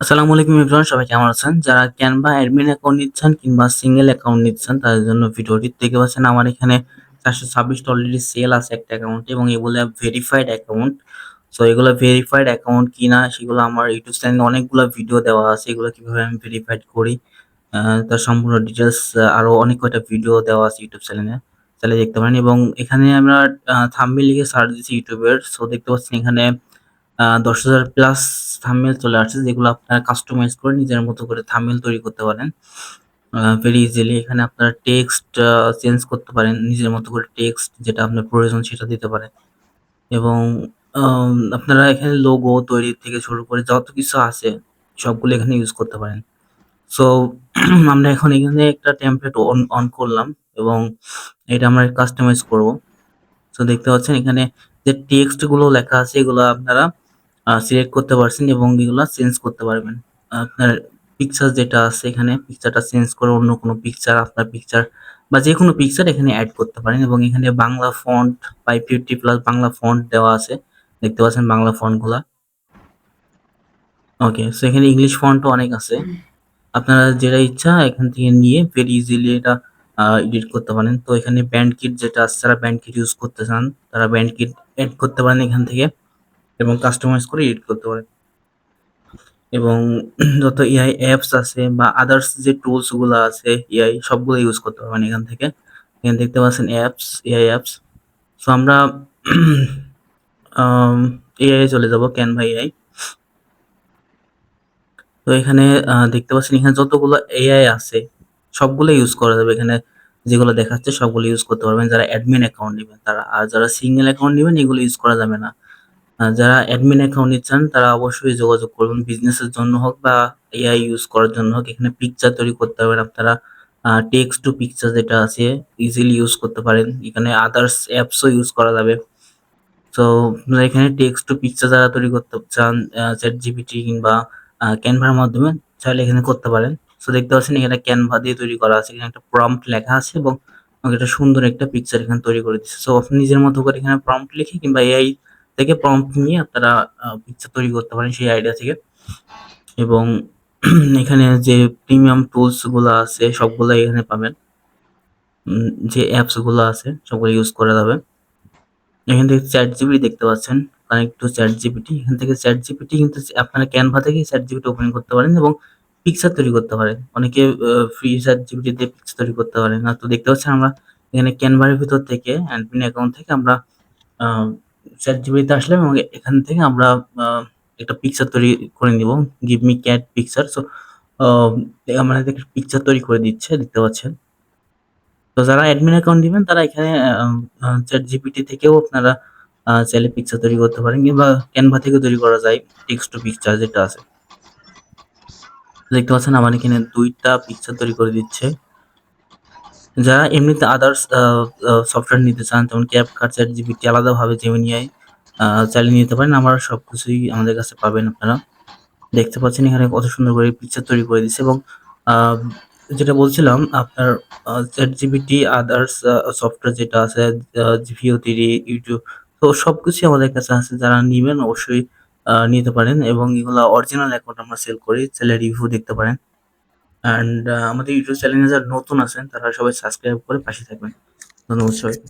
আসসালামু আলাইকুম এভরিওয়ান, সবাই কেমন আছেন? যারা ক্যানভা অ্যাডমিন অ্যাকাউন্ট নিচ্ছেন কিংবা সিঙ্গেল অ্যাকাউন্ট নিচ্ছেন তাদের জন্য ভিডিওটি দেখতে পাচ্ছেন। আমার এখানে 426 টা অলরেডি সেল আছে একটা অ্যাকাউন্টে এবং এগুলা ভেরিফাইড অ্যাকাউন্ট। সো এগুলা ভেরিফাইড অ্যাকাউন্ট কিনা সেগুলো আমার ইউটিউব চ্যানেলে অনেকগুলা ভিডিও দেওয়া আছে। এগুলো কিভাবে আমি ভেরিফাইড করি তার সম্পূর্ণ ডিটেইলস আরো অনেক কয়টা ভিডিও দেওয়া আছে ইউটিউব চ্যানেলে। চাইলে দেখতে পারেন এবং এখানে আমরা থাম্বনেল লিখে সার্চ দিচ্ছি ইউটিউবের। সো দেখতে পাচ্ছেন এখানে ১০,০০০ প্লাস থাম্বনেল চলে আসছে, যেগুলো আপনারা কাস্টমাইজ করে নিজের মতো করে থাম্বনেল তৈরি করতে পারেন ভেরি ইজিলি। এখানে আপনারা টেক্সট চেঞ্জ করতে পারেন, নিজের মতো করে টেক্সট যেটা আপনার প্রয়োজন সেটা দিতে পারেন এবং আপনারা এখানে লোগো তৈরি থেকে শুরু করে যত কিছু আছে সবগুলো এখানে ইউজ করতে পারেন। সো আমরা এখন এখানে একটা টেমপ্লেট অন অন করলাম এবং এটা আমরা কাস্টমাইজ করব। সো দেখতে পাচ্ছেন এখানে যে টেক্সট গুলো লেখা আছে এগুলো আপনারা সিলেক্ট করতে পারছেন এবং এগুলা চেঞ্জ করতে পারবেন। আপনার পিকচার যেটা আছে এখানে পিকচারটা চেঞ্জ করে অন্য কোনো পিকচার, আপনার পিকচার বা যেকোনো পিকচার এখানে এড করতে পারেন এবং এখানে Bangla font 550 plus Bangla font দেওয়া আছে। দেখতে পাচ্ছেন বাংলা ফন্ট গুলা। ওকে, সো এখানে ইংলিশ ফন্টও অনেক আছে। আপনারা যেটা ইচ্ছা এখান থেকে নিয়ে ভেরি ইজিলি এটা এডিট করতে পারেন। তো এখানে ব্যান্ড কিট যেটা আছে, যারা ব্যান্ড কিট ইউজ করতে চান তারা ব্যান্ড কিট এড করতে পারেন এখান থেকে এবং কাস্টমাইজ করে এডিট করতে পারেন। এবং যত এআই অ্যাপস আছে বা আদার্স যে টুলস গুলা আছে এআই সবগুলো ইউজ করতে পারবেন এখান থেকে। এখানে দেখতে পাচ্ছেন অ্যাপস, এআই অ্যাপস। সো আমরা আম এআই এ চলে যাব, ক্যানভা এআই। তো এখানে দেখতে পাচ্ছেন এখানে যতগুলো এআই আছে সবগুলো ইউজ করা যাবে। এখানে যেগুলো দেখাচ্ছে সবগুলো ইউজ করতে পারবেন যারা অ্যাডমিন অ্যাকাউন্ট নিবেন তারা। আর যারা সিঙ্গেল অ্যাকাউন্ট নিবেন এগুলো ইউজ করা যাবে না। যারা অ্যাডমিন অ্যাকাউন্ট নিচ্ছেন তারা অবশ্যই যোগাযোগ করবেন, বিজনেসের জন্য হোক বা এআই ইউজ করার জন্য হোক। এখানে পিকচার তৈরি করতে পারবেন আপনারা। টেক্সট টু পিকচার যেটা আছে ইজিলি ইউজ করতে পারেন। এখানে আদার্স অ্যাপসও ইউজ করা যাবে। তো আপনারা এখানে টেক্সট টু পিকচার যারা তৈরি করতে চান ChatGPT কিংবা Canva-র মাধ্যমে চাইলে এখানে করতে পারেন। সো দেখতে পাচ্ছেন এখানে Canva দিয়ে তৈরি করা আছে। এখানে একটা প্রম্পট লেখা আছে এবং আমাকে একটা সুন্দর একটা পিকচার এখানে তৈরি করে দিচ্ছে। সো আপনি নিজের মতো করে এখানে প্রম্পট লিখে কিংবা এআই থেকে প্রম্পট নিয়ে আপনারা পিকচার তৈরি করতে পারেন সেই আইডিয়া থেকে। এবং এখানে যে প্রিমিয়াম টুলস গুলা আছে সবগুলাই এখানে পাবেন। যে অ্যাপস গুলা আছে সবগুলো ইউজ করা যাবে। এখান থেকে ChatGPT দেখতে পাচ্ছেন, কানেক্ট টু ChatGPT। এখান থেকে ChatGPT কিন্তু আপনারা Canva থেকেই ChatGPT ওপেন করতে পারেন এবং পিকচার তৈরি করতে পারেন। অনেকে ফ্রি ChatGPT দিয়ে পিকচার তৈরি করতে পারে না। তো দেখতে পাচ্ছেন আমরা এখানে Canva এর ভিতর থেকে অ্যাডমিন অ্যাকাউন্ট থেকে আমরা আ ChatGPT তে আসলাম এবং এখান থেকে আমরা আ একটা পিকচার তৈরি করে নিব। Give me cat picture. So uh আমাদের পিকচার তৈরি করে দিচ্ছে, দেখতে পাচ্ছেন। তো যারা অ্যাডমিন অ্যাকাউন্ট দিবেন তারা এখানে ChatGPT থেকেও আপনারা চাইলে পিকচার তৈরি করতে পারেন কিংবা Canva থেকেও তৈরি করা যায় টেক্সট টু পিকচার যেটা আছে। দেখতে পাচ্ছেন আমার এখানে ২ টা পিকচার তৈরি করে দিচ্ছে। যারা এমনিতে আদার্স আ আ সফটওয়্যার নিতে চান যেমন CapCut, ChatGPT আলাদাভাবে Gemini চাইলে নিতে পারেন। আমার সবকিছুই আমাদের কাছে পাবেন আপনারা। দেখতে পাচ্ছেন এখানে কত সুন্দর করে পিকচার তৈরি করে দিচ্ছে এবং আ যেটা বলছিলাম আপনার ChatGPT আদার্স সফটওয়্যার যেটা আছে Veo3, YouTube, তো সবকিছুই আমাদের কাছে আছে। যারা নিবেন অবশ্যই নিতে পারেন এবং এগুলা অরিজিনাল অ্যাকাউন্ট আমরা সেল করি। চাইলে রিভিউ দেখতে পারেন। অ্যান্ড আমাদের YouTube চ্যানেলে যারা নতুন আছেন তারা সবাই সাবস্ক্রাইব করে পাশে থাকবেন। ধন্যবাদ সবাইকে।